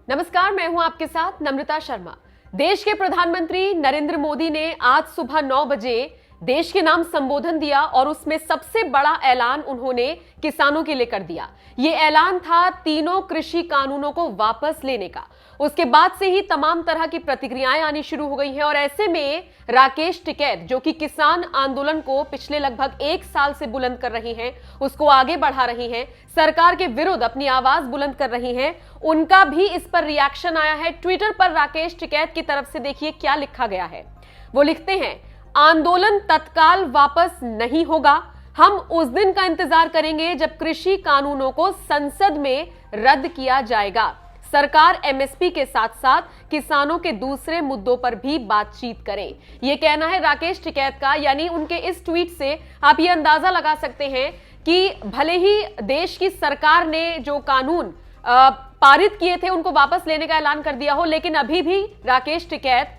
नमस्कार, मैं हूं आपके साथ नम्रता शर्मा। देश के प्रधानमंत्री नरेंद्र मोदी ने आज सुबह 9 बजे देश के नाम संबोधन दिया और उसमें सबसे बड़ा ऐलान उन्होंने किसानों के लिए कर दिया। यह ऐलान था तीनों कृषि कानूनों को वापस लेने का। उसके बाद से ही तमाम तरह की प्रतिक्रियाएं आनी शुरू हो गई हैं और ऐसे में राकेश टिकैत, जो कि किसान आंदोलन को पिछले लगभग 1 साल से बुलंद कर रही हैं, उसको आगे बढ़ा रही हैं, सरकार के विरुद्ध अपनी आवाज बुलंद कर रही हैं, उनका भी इस पर रिएक्शन आया है। ट्विटर पर राकेश टिकैत की तरफ से देखिए क्या लिखा गया है। वो लिखते हैं, आंदोलन तत्काल वापस नहीं होगा। हम उस दिन का इंतजार करेंगे जब कृषि कानूनों को संसद में रद्द किया जाएगा। सरकार एमएसपी के साथ साथ किसानों के दूसरे मुद्दों पर भी बातचीत करे। यह कहना है राकेश टिकैत का। यानी उनके इस ट्वीट से आप यह अंदाजा लगा सकते हैं कि भले ही देश की सरकार ने जो कानून पारित किए थे उनको वापस लेने का ऐलान कर दिया हो, लेकिन अभी भी राकेश टिकैत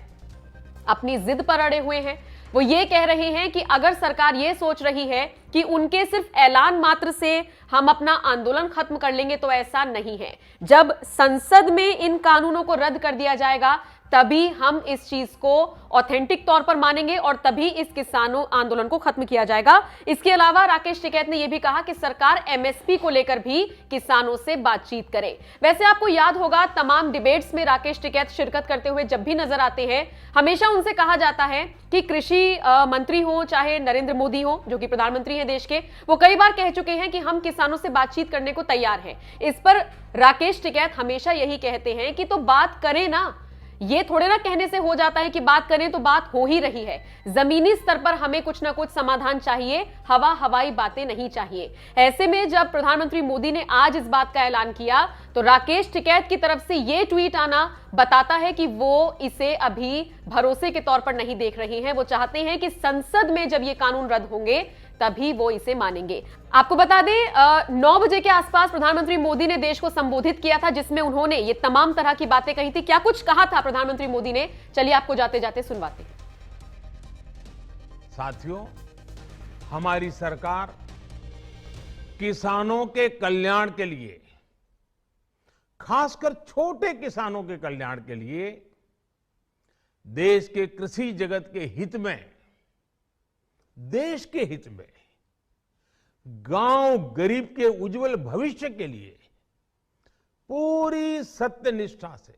अपनी जिद पर अड़े हुए हैं। वो ये कह रहे हैं कि अगर सरकार ये सोच रही है कि उनके सिर्फ ऐलान मात्र से हम अपना आंदोलन खत्म कर लेंगे, तो ऐसा नहीं है। जब संसद में इन कानूनों को रद्द कर दिया जाएगा तभी हम इस चीज को ऑथेंटिक तौर पर मानेंगे और तभी इस किसानों आंदोलन को खत्म किया जाएगा। इसके अलावा राकेश टिकैत ने यह भी कहा कि सरकार एमएसपी को लेकर भी किसानों से बातचीत करे। वैसे आपको याद होगा, तमाम डिबेट्स में राकेश टिकैत शिरकत करते हुए जब भी नजर आते हैं, हमेशा उनसे कहा जाता है कि कृषि मंत्री हो चाहे नरेंद्र मोदी हो, जो कि प्रधानमंत्री हैं देश के, वो कई बार कह चुके हैं कि हम किसानों से बातचीत करने को तैयार हैं। इस पर राकेश टिकैत हमेशा यही कहते हैं कि तो बात करें ना, ये थोड़े ना कहने से हो जाता है कि बात करें तो बात हो ही रही है। जमीनी स्तर पर हमें कुछ ना कुछ समाधान चाहिए, हवाई बातें नहीं चाहिए। ऐसे में जब प्रधानमंत्री मोदी ने आज इस बात का ऐलान किया तो राकेश टिकैत की तरफ से यह ट्वीट आना बताता है कि वो इसे अभी भरोसे के तौर पर नहीं देख रही हैं। वो चाहते हैं कि संसद में जब ये कानून रद्द होंगे तभी वो इसे मानेंगे। आपको बता दें, 9 बजे के आसपास प्रधानमंत्री मोदी ने देश को संबोधित किया था, जिसमें उन्होंने ये तमाम तरह की बातें कही थी। क्या कुछ कहा था प्रधानमंत्री मोदी ने, चलिए आपको जाते जाते सुनवाते। साथियों, हमारी सरकार किसानों के कल्याण के लिए, खासकर छोटे किसानों के कल्याण के लिए, देश के कृषि जगत के हित में, देश के हित में, गांव गरीब के उज्जवल भविष्य के लिए पूरी सत्यनिष्ठा से,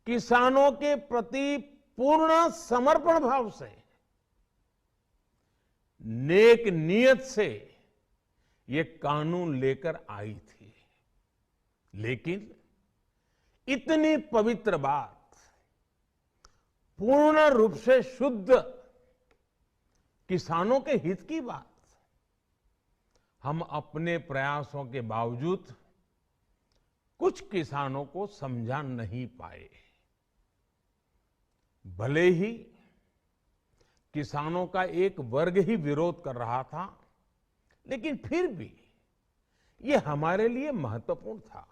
किसानों के प्रति पूर्ण समर्पण भाव से, नेक नियत से ये कानून लेकर आई थी। लेकिन इतनी पवित्र बात, पूर्ण रूप से शुद्ध किसानों के हित की बात, हम अपने प्रयासों के बावजूद कुछ किसानों को समझा नहीं पाए। भले ही किसानों का एक वर्ग ही विरोध कर रहा था, लेकिन फिर भी यह हमारे लिए महत्वपूर्ण था।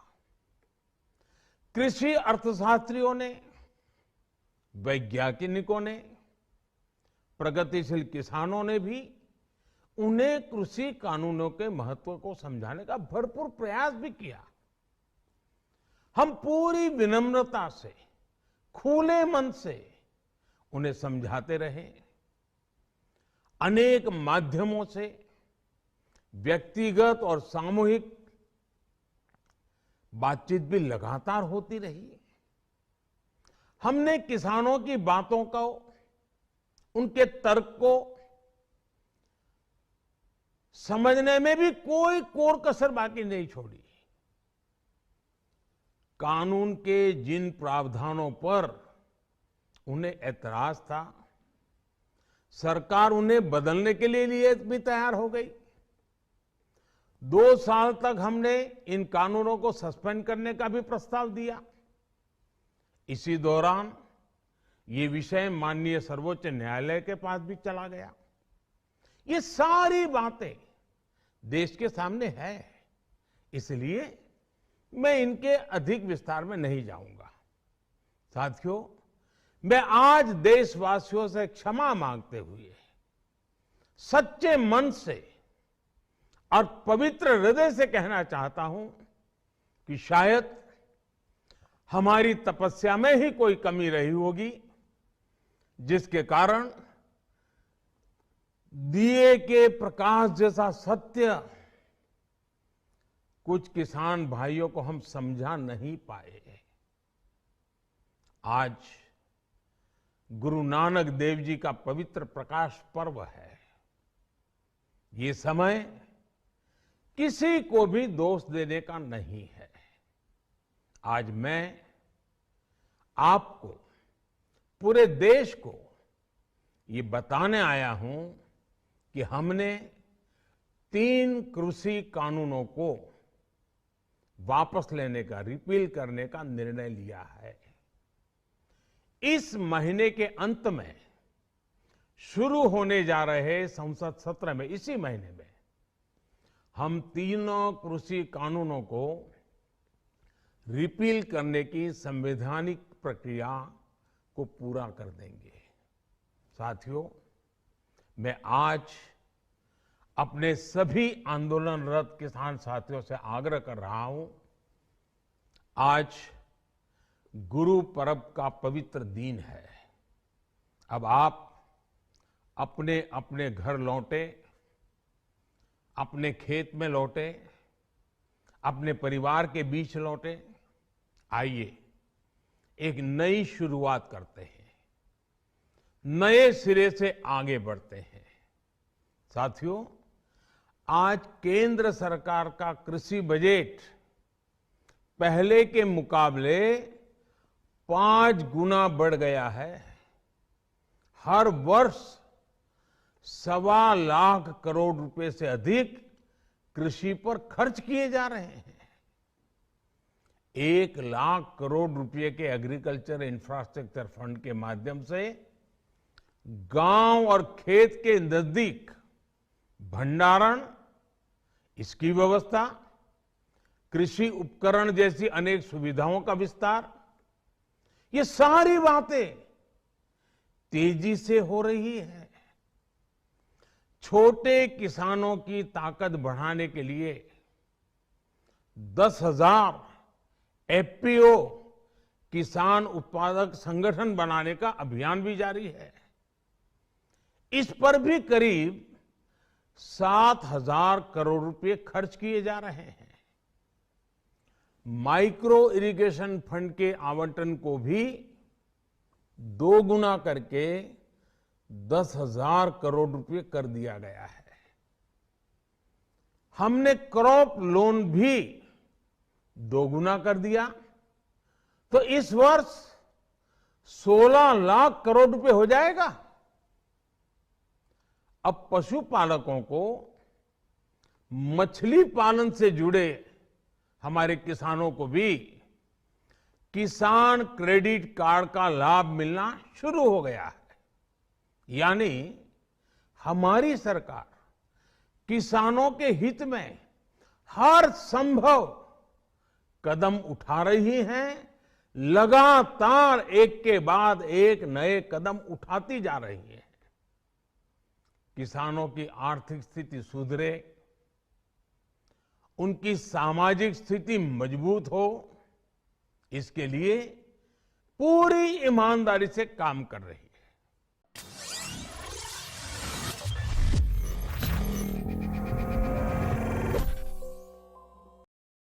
कृषि अर्थशास्त्रियों ने, वैज्ञानिकों ने, प्रगतिशील किसानों ने भी उन्हें कृषि कानूनों के महत्व को समझाने का भरपूर प्रयास भी किया। हम पूरी विनम्रता से, खुले मन से उन्हें समझाते रहे। अनेक माध्यमों से व्यक्तिगत और सामूहिक बातचीत भी लगातार होती रही। हमने किसानों की बातों को, उनके तर्क को समझने में भी कोई कोर कसर बाकी नहीं छोड़ी। कानून के जिन प्रावधानों पर उन्हें ऐतराज था, सरकार उन्हें बदलने के लिए भी तैयार हो गई। 2 साल तक हमने इन कानूनों को सस्पेंड करने का भी प्रस्ताव दिया। इसी दौरान ये विषय माननीय सर्वोच्च न्यायालय के पास भी चला गया। ये सारी बातें देश के सामने है, इसलिए मैं इनके अधिक विस्तार में नहीं जाऊंगा। साथियों, मैं आज देशवासियों से क्षमा मांगते हुए सच्चे मन से और पवित्र हृदय से कहना चाहता हूं कि शायद हमारी तपस्या में ही कोई कमी रही होगी, जिसके कारण दिए के प्रकाश जैसा सत्य कुछ किसान भाइयों को हम समझा नहीं पाए। आज गुरु नानक देव जी का पवित्र प्रकाश पर्व है। ये समय किसी को भी दोष देने का नहीं है। आज मैं आपको, पूरे देश को ये बताने आया हूं कि हमने 3 कृषि कानूनों को वापस लेने का, रिपील करने का निर्णय लिया है। इस महीने के अंत में शुरू होने जा रहे संसद सत्र में, इसी महीने में, हम 3 कृषि कानूनों को रिपील करने की संवैधानिक प्रक्रिया को पूरा कर देंगे। साथियों, मैं आज अपने सभी आंदोलनरत किसान साथियों से आग्रह कर रहा हूं, आज गुरु पर्व का पवित्र दिन है। अब आप अपने अपने घर लौटे, अपने खेत में लौटे, अपने परिवार के बीच लौटे। आइए एक नई शुरुआत करते हैं, नए सिरे से आगे बढ़ते हैं। साथियों, आज केंद्र सरकार का कृषि बजट पहले के मुकाबले 5 गुना बढ़ गया है। हर वर्ष 1.25 लाख करोड़ रुपए से अधिक कृषि पर खर्च किए जा रहे हैं। 1 लाख करोड़ रुपए के एग्रीकल्चर इंफ्रास्ट्रक्चर फंड के माध्यम से गांव और खेत के नजदीक भंडारण, इसकी व्यवस्था, कृषि उपकरण जैसी अनेक सुविधाओं का विस्तार, ये सारी बातें तेजी से हो रही है। छोटे किसानों की ताकत बढ़ाने के लिए 10,000 एफपीओ किसान उत्पादक संगठन बनाने का अभियान भी जारी है। इस पर भी करीब 7,000 करोड़ रुपए खर्च किए जा रहे हैं। माइक्रो इरिगेशन फंड के आवंटन को भी 2 गुना करके 10,000 करोड़ रुपए कर दिया गया है। हमने क्रॉप लोन भी 2 गुना कर दिया, तो इस वर्ष 16 लाख करोड़ रुपए हो जाएगा। अब पशुपालकों को मछली पालन से जुड़े हमारे किसानों को भी किसान क्रेडिट कार्ड का लाभ मिलना शुरू हो गया है। यानी हमारी सरकार किसानों के हित में हर संभव कदम उठा रही है, लगातार एक के बाद एक नए कदम उठाती जा रही है। किसानों की आर्थिक स्थिति सुधरे, उनकी सामाजिक स्थिति मजबूत हो, इसके लिए पूरी ईमानदारी से काम कर रही है।